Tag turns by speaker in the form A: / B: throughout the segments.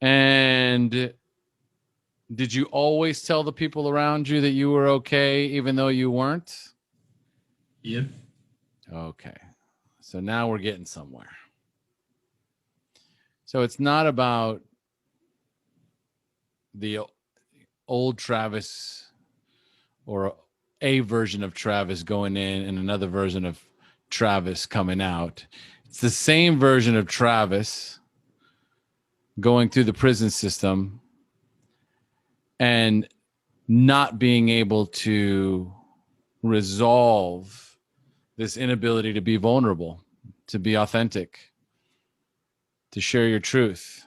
A: And did you always tell the people around you that you were okay, even though you weren't?
B: Yep.
A: Okay. So now we're getting somewhere. So it's not about the old Travis or a version of Travis going in and another version of Travis coming out. It's the same version of Travis going through the prison system and not being able to resolve this inability to be vulnerable, to be authentic, to share your truth.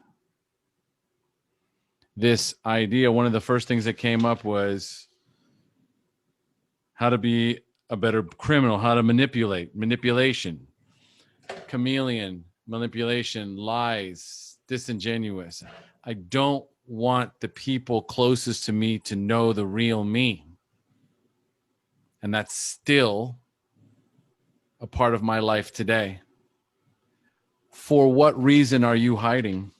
A: This idea, one of the first things that came up was how to be a better criminal, how to manipulation, chameleon, manipulation, lies, disingenuous. I don't want the people closest to me to know the real me. And that's still a part of my life today. For what reason are you hiding?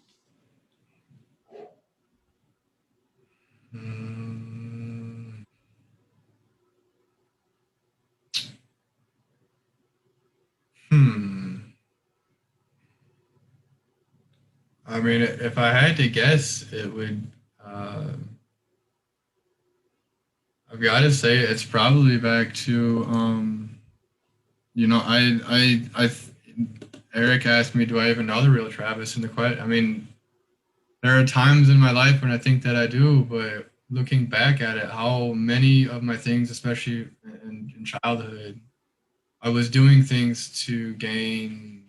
B: I mean, if I had to guess, it would. I've got to say, it's probably back to, you know, Eric asked me, do I even know the real Travis? And I mean, there are times in my life when I think that I do, but looking back at it, how many of my things, especially in childhood, I was doing things to gain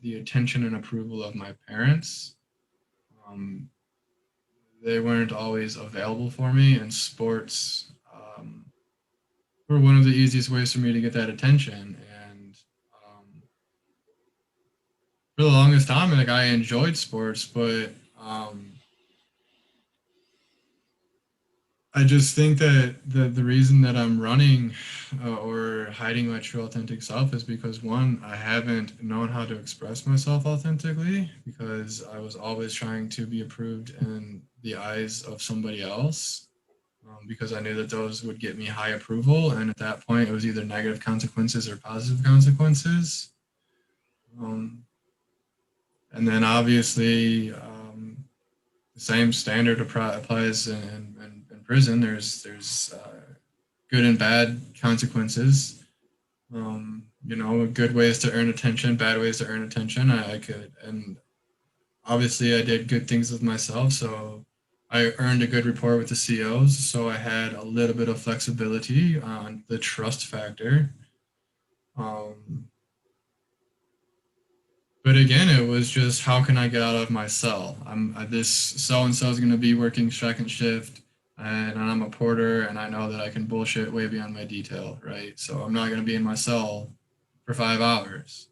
B: the attention and approval of my parents. Um, they weren't always available for me, and sports were one of the easiest ways for me to get that attention. And for the longest time, like I enjoyed sports, but I just think that the reason that I'm running or hiding my true authentic self is because one, I haven't known how to express myself authentically because I was always trying to be approved in the eyes of somebody else because I knew that those would get me high approval. And at that point, it was either negative consequences or positive consequences. Um, and then obviously, the same standard applies in prison. There's good and bad consequences. You know, good ways to earn attention, bad ways to earn attention. I could, and obviously I did good things with myself, so I earned a good rapport with the COs. So I had a little bit of flexibility on the trust factor. Um, But again, it was just how can I get out of my cell? This so and so is going to be working second shift, and I'm a porter, and I know that I can bullshit way beyond my detail, right? So I'm not going to be in my cell for 5 hours.